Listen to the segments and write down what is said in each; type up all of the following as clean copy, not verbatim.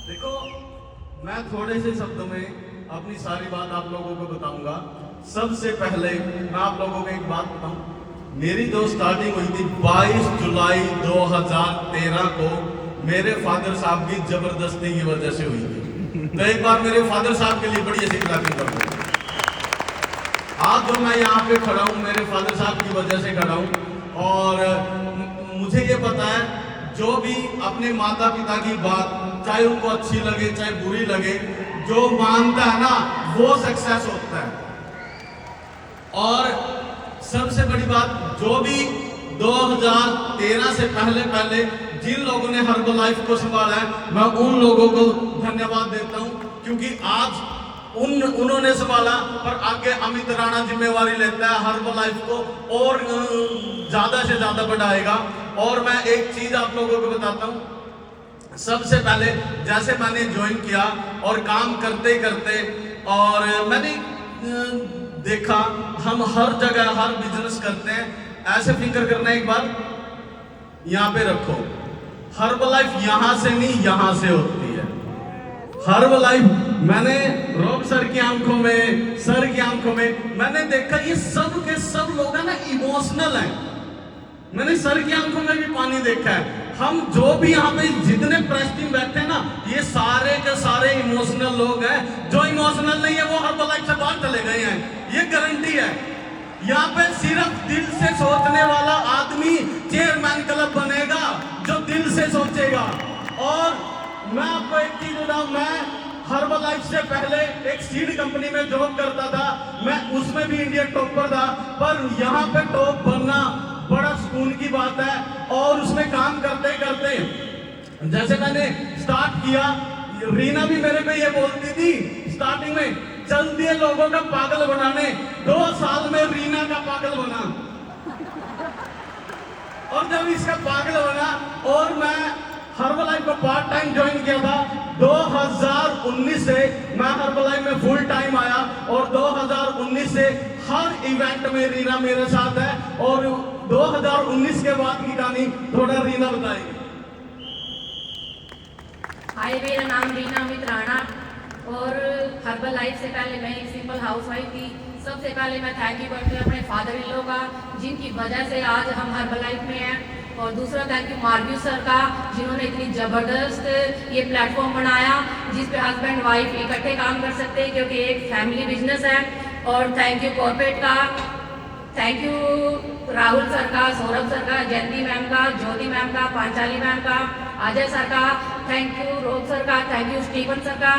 देखो, मैं थोड़े से शब्दों में अपनी सारी बात आप लोगों को बताऊंगा। सबसे पहले मैं आप लोगों को एक बात बताऊं, मेरी जो स्टार्टिंग हुई थी 22 जुलाई 2013 को मेरे फादर साहब की जबरदस्ती की वजह से हुई थी। तो एक बार मेरे फादर साहब के लिए बड़ी ऐसी क्लैपिंग कर दो। आज जो मैं यहाँ पे खड़ा हूँ मेरे फादर साहब की वजह से खड़ा हूँ। और मुझे ये पता है, जो भी अपने माता पिता की बात चाहे उनको अच्छी लगे चाहे बुरी लगे, जो मानता है ना वो सक्सेस होता है। और सबसे बड़ी बात, जो भी 2013 से पहले जिन लोगों ने हर्बलाइफ को संभाला है, मैं उन लोगों को धन्यवाद देता हूं, क्योंकि आज उन्होंने संभाला, पर आगे अमित राणा जिम्मेवारी लेता है हर्बलाइफ को और ज्यादा से ज्यादा बढ़ाएगा। और मैं एक चीज आप लोगों को बताता हूं, सबसे पहले जैसे मैंने ज्वाइन किया और काम करते करते और मैंने देखा हम हर जगह हर बिजनेस करते हैं, ऐसे फिंगर करना एक बार यहां पे रखो, हर्बलाइफ यहां से नहीं यहां से होती है। हर्बलाइफ मैंने रोब सर की आंखों में, सर की आंखों में मैंने देखा ये सब के सब लोग हैं ना इमोशनल हैं। मैंने सर की आंखों में भी पानी देखा है। हम जो भी यहाँ पे जितने प्रेस टीम बैठे हैं ना, ये सारे के सारे इमोशनल लोग हैं। जो इमोशनल नहीं है वो हर्बलाइफ से बाहर चले गए हैं, ये गारंटी है। यहाँ पे सिर्फ दिल से सोचने वाला आदमी चेयरमैन क्लब बनेगा, जो दिल से सोचेगा। और मैं आपको एक चीज बताऊं, मैं हर्बलाइफ से पहले एक सीड कंपनी में जॉब करता था, मैं उसमें भी इंडिया टॉपर था। पर यहाँ पे टॉप बनना बड़ा सुकून की बात है। और उसमें काम करते करते जैसे मैंने स्टार्ट किया, रीना भी मेरे को ये बोलती थी स्टार्टिंग में, चल दिए लोगों का पागल बनाने। 2 साल में रीना का पागल बना, और जब इसका पागल बना और मैं हर्बलाइफ को पार्ट टाइम ज्वाइन किया था, 2019 से मैं हर्बलाइफ में फुल टाइम आया। और 2019 से हर इवेंट में रीना मेरे साथ है। और 2019 के बाद की कहानी थोड़ा रीना बताएगी। हाय, मेरा नाम रीना अमित राणा और हर्बलाइफ से पहले मैं एक सिंपल हाउसवाइफ थी। सबसे पहले मैं थैंक यू करती हूँ अपने फादर इन लॉ का, जिनकी वजह से आज हम हर्बलाइफ में हैं। और दूसरा थैंक यू मार्ग्यू सर का, जिन्होंने इतनी ज़बरदस्त ये प्लेटफॉर्म बनाया जिस पे हस्बैंड वाइफ इकट्ठे काम कर सकते हैं, क्योंकि एक फैमिली बिजनेस है। और थैंक यू कॉर्पोरेट का, थैंक यू राहुल सर का, सौरभ सर का, जयंती मैम का, ज्योति मैम का, पांचाली मैम का, अजय सर का, थैंक यू रोब सर का, थैंक यू स्टीवन सर का,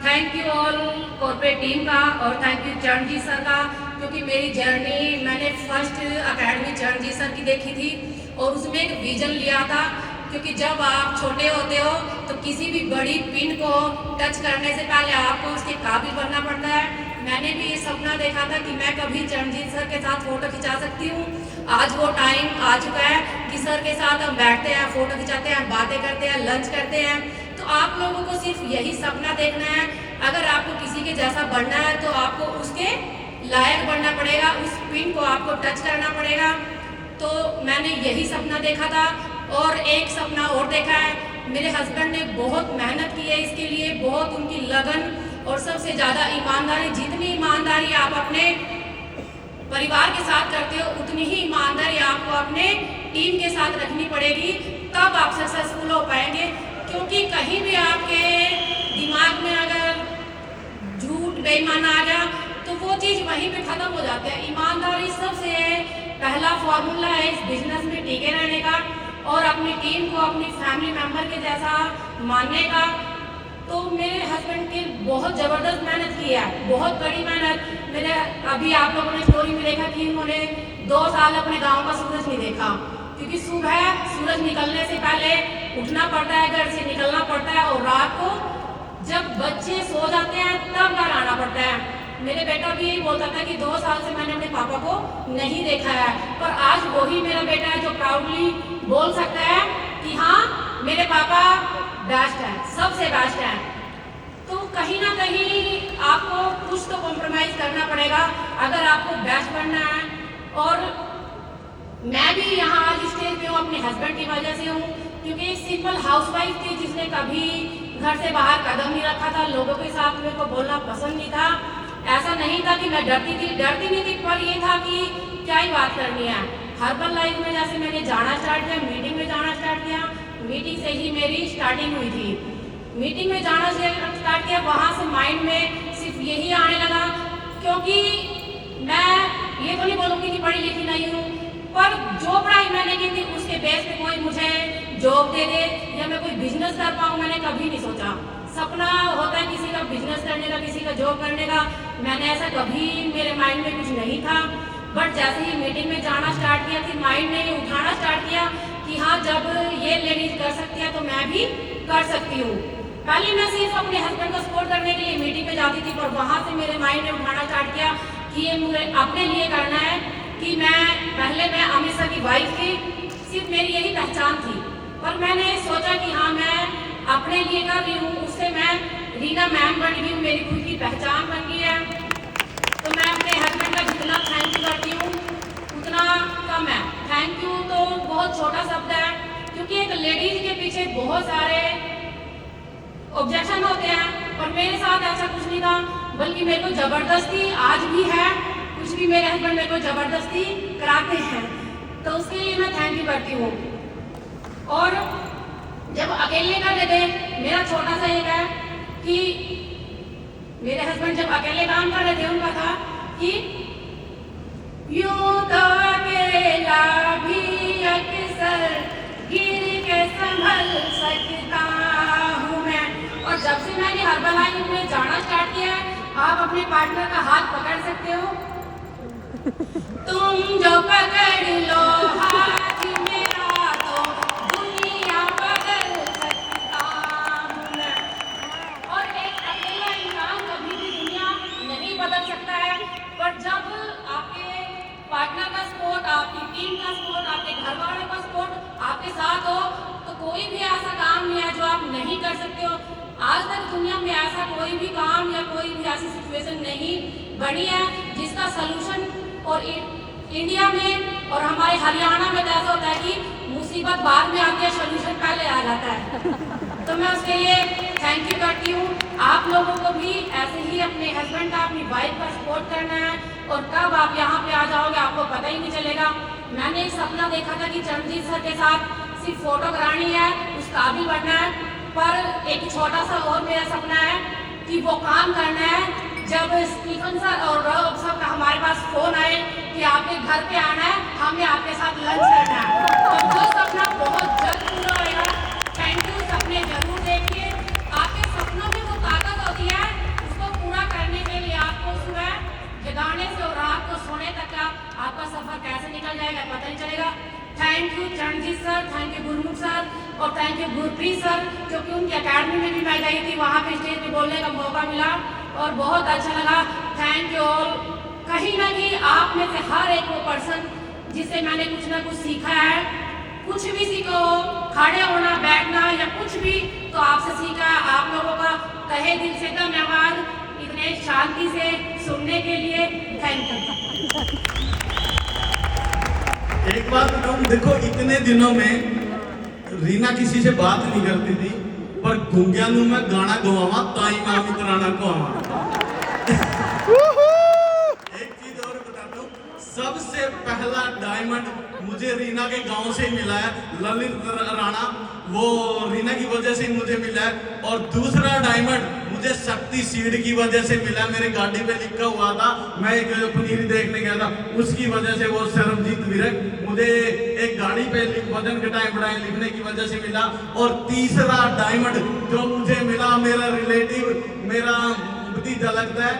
thank you all corporate team का, और थैंक यू चरणजीत सर का, क्योंकि मेरी जर्नी मैंने फर्स्ट अकेडमी चरणजीत सर की देखी थी और उसमें एक विजन लिया था। क्योंकि जब आप छोटे होते हो तो किसी भी बड़ी पिन को टच करने से पहले आपको उसके काबिल बनना पड़ता है। मैंने भी ये सपना देखा था कि मैं कभी चरणजीत सर के साथ फोटो खिंचा सकती हूँ। आज वो टाइम आ चुका है कि सर के साथ हम बैठते हैं, फोटो खिंचाते हैं, बातें करते हैं, लंच करते हैं। तो आप लोगों को सिर्फ यही सपना देखना है। अगर आपको किसी के जैसा बनना है तो आपको उसके लायक बनना पड़ेगा, उस पिन को आपको टच करना पड़ेगा। तो मैंने यही सपना देखा था। और एक सपना और देखा है, मेरे हस्बैंड ने बहुत मेहनत की है इसके लिए, बहुत उनकी लगन और सबसे ज़्यादा ईमानदारी। जितनी ईमानदारी आप अपने परिवार के साथ करते हो, उतनी ही ईमानदारी आपको अपने टीम के साथ रखनी पड़ेगी, तब आप सक्सेसफुल हो पाएंगे। क्योंकि कहीं भी आपके दिमाग में अगर झूठ बेईमाना आ गया तो वो चीज़ वहीं पे ख़त्म हो जाती है। ईमानदारी सबसे पहला फॉर्मूला है इस बिजनेस में टिके रहने का और अपनी टीम को अपनी फैमिली मेंबर के जैसा मानने का। तो मेरे हस्बैंड की बहुत ज़बरदस्त मेहनत की है, बहुत बड़ी मेहनत। मेरे अभी आप लोगों ने स्टोरी में देखा कि उन्होंने 2 साल अपने गांव का सूरज नहीं देखा, क्योंकि सुबह सूरज निकलने से पहले उठना पड़ता है, घर से निकलना पड़ता है, और रात को जब बच्चे सो जाते हैं तब घर आना पड़ता है। मेरे बेटा भी यही बोलता था कि 2 साल से मैंने अपने पापा को नहीं देखा है, पर आज वही मेरा बेटा है जो प्राउडली बोल सकता है कि हाँ, मेरे पापा बेस्ट हैं, सबसे बेस्ट हैं। तो कहीं ना कहीं आपको कुछ तो कॉम्प्रोमाइज़ करना पड़ेगा अगर आपको बेस्ट बनना है। और मैं भी यहाँ आज स्टेज पे हूँ अपने हस्बैंड की वजह से हूँ, क्योंकि एक सिंपल हाउसवाइफ थी जिसने कभी घर से बाहर कदम नहीं रखा था, लोगों के साथ मेरे को बोलना पसंद नहीं था। ऐसा नहीं था कि मैं डरती नहीं थी, पर ये था कि क्या ही बात करनी है। हर्बल लाइफ में जैसे मैंने जाना स्टार्ट किया, मीटिंग में जाना स्टार्ट किया, मीटिंग से ही मेरी स्टार्टिंग हुई थी। मीटिंग में जाना स्टार्ट किया, वहाँ से माइंड में सिर्फ यही आने लगा, क्योंकि मैं ये तो नहीं बोलूँगी कि पढ़ी लिखी नहीं हूँ, पर जो पढ़ाई मैंने की थी उसके बेस पे कोई मुझे जॉब दे दे या मैं कोई बिजनेस कर पाऊँ, मैंने कभी नहीं सोचा। सपना होता है किसी का बिजनेस करने का, किसी का जॉब करने का, मैंने ऐसा कभी मेरे माइंड में कुछ नहीं था। बट जैसे ही मीटिंग में जाना स्टार्ट किया थी, माइंड ने उठाना स्टार्ट किया कि हाँ, जब ये लेडीज कर सकती है तो मैं भी कर सकती हूँ। पहले मैं सिर्फ अपने हस्बैंड को सपोर्ट करने के लिए मीटिंग में जाती थी, पर वहाँ से मेरे माइंड ने उठाना स्टार्ट किया कि ये मुझे अपने लिए करना है। कि मैं अमित सर की वाइफ थी, सिर्फ मेरी यही पहचान थी, पर मैंने सोचा कि हाँ, मैं अपने लिए कर रही हूँ, उससे मैं रीना मैम बन गई हूँ, मेरी खुद की पहचान बन गई है। तो मैं अपने हस्बैंड का जितना थैंक यू करती हूँ उतना कम है। थैंक यू तो बहुत छोटा शब्द है, क्योंकि एक लेडीज के पीछे बहुत सारे ऑब्जेक्शन होते हैं, पर मेरे साथ ऐसा कुछ नहीं था, बल्कि मेरे को जबरदस्ती आज भी है, कुछ भी मेरे हस्बैंड मेरे को जबरदस्ती कराते हैं, तो उसके लिए मैं थैंक यू करती हूँ। और जब अकेले कर रहे थे, मेरा छोटा सा एक है कि मेरे हस्बैंड जब अकेले काम कर रहे थे, उनका था कि यूं तो अकेला भी अक्सर गिर के संभल सकता हूँ मैं। और जब से मैंने हर्बल लाइफ में जाना स्टार्ट किया है, आप अपने पार्टनर का हाथ पकड़ सकते हो, तुम जो पकड़ लो हाथ मेरा तो दुनिया बदल सकता हूँ मैं। और एक अकेला इंसान कभी भी दुनिया नहीं बदल सकता है, पर जब आपके पार्टनर का सपोर्ट, आपकी टीम का सपोर्ट, आपके घर वालों का सपोर्ट आपके साथ हो, तो कोई भी ऐसा काम नहीं है जो आप नहीं कर सकते हो। आज तक दुनिया में ऐसा कोई भी काम या कोई भी ऐसी सिचुएशन नहीं बनी है जिसका सलूशन, और इंडिया में और हमारे हरियाणा में तो ऐसा होता है कि मुसीबत बाद में आती है, सोल्यूशन पहले आ जाता है। तो मैं उसके लिए थैंक यू करती हूँ। आप लोगों को भी ऐसे ही अपने हस्बैंड का, अपनी वाइफ का सपोर्ट करना है, और कब आप यहाँ पे आ जाओगे आपको पता ही नहीं चलेगा। मैंने एक सपना देखा था कि चरणजीत सर के साथ सिर्फ फोटो करानी है, उस काबिल बनना है, पर एक छोटा सा और मेरा सपना है कि वो काम करना है जब स्टीफन सर और रॉब सर का हमारे पास फोन आए कि आपके घर पे आना है, हमें आपके साथ लंच करना है, तो वो सपना बहुत जल्द पूरा होगा। थैंक यू, सपने जरूर देखिए। आपके सपनों में वो ताकत होती है, उसको पूरा करने के लिए आपको सुबह जगाने से और रात को सोने तक का आपका सफर कैसे निकल जाएगा पता नहीं चलेगा। Thank you Charanjit sir, thank you Gurmukh sir, और थैंक यू गुरप्रीत सर, क्योंकि उनकी अकेडमी में भी मैं गई थी, वहाँ पे स्टेज पे बोलने का मौका मिला और बहुत अच्छा लगा। Thank you all. कहीं ना कहीं आप में से हर एक वो पर्सन जिससे मैंने कुछ ना कुछ सीखा है, कुछ भी सीखो, खड़े होना, बैठना या कुछ भी, तो आपसे सीखा है। आप लोगों का तहे दिल से धन्यवाद इतने शांति से सुनने के लिए। Thank you. एक बात बताऊं, देखो इतने दिनों में रीना किसी से बात नहीं करती थी, पर गुंगिया नू मैं गाना गवावा ताई मैं अमित राणा को आवा। एक चीज और बता दूं, सबसे पहला डायमंड मुझे रीना के गांव से ही मिला है, ललित राणा, वो रीना की वजह से मुझे मिला है। और दूसरा डायमंड मुझे शक्ति सीड की वजह से मिला। मेरी गाड़ी पे लिखा हुआ था, मैं एक पनीर देखने गया था, उसकी वजह से वो सरबजीत विरक मुझे एक गाड़ी पे वजन घटाएं बढ़ाएं लिखने की वजह से मिला। और तीसरा डायमंड जो मुझे मिला, मेरा रिलेटिव, मेरा भतीजा लगता है,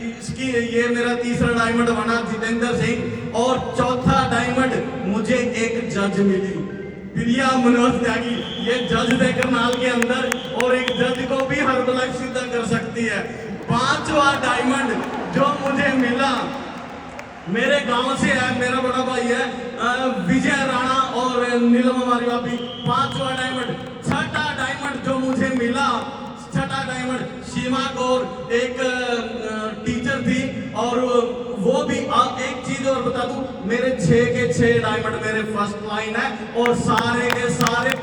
इसकी ये मेरा तीसरा डायमंड बना जितेंद्र सिंह। और चौथा डायमंड मुझे एक जज मिली, प्रिया मनोज त्यागी। ये जज थे करनाल के अंदर, और एक जज को भी हर्बल लाइफ सिद्ध कर सकती है। पांचवा डायमंड जो मुझे मिला मेरे गांव से है, मेरा बड़ा भाई है विजय राणा और नीलम हमारी भाभी। पांचवा डायमंड। छठा डायमंड जो मुझे मिला, छठा डायमंड सीमा कौर, एक टीचर थी, और वो भी। एक चीज और बता दूं, मेरे 6 के 6 डायमंड मेरे फर्स्ट लाइन है, और सारे के सारे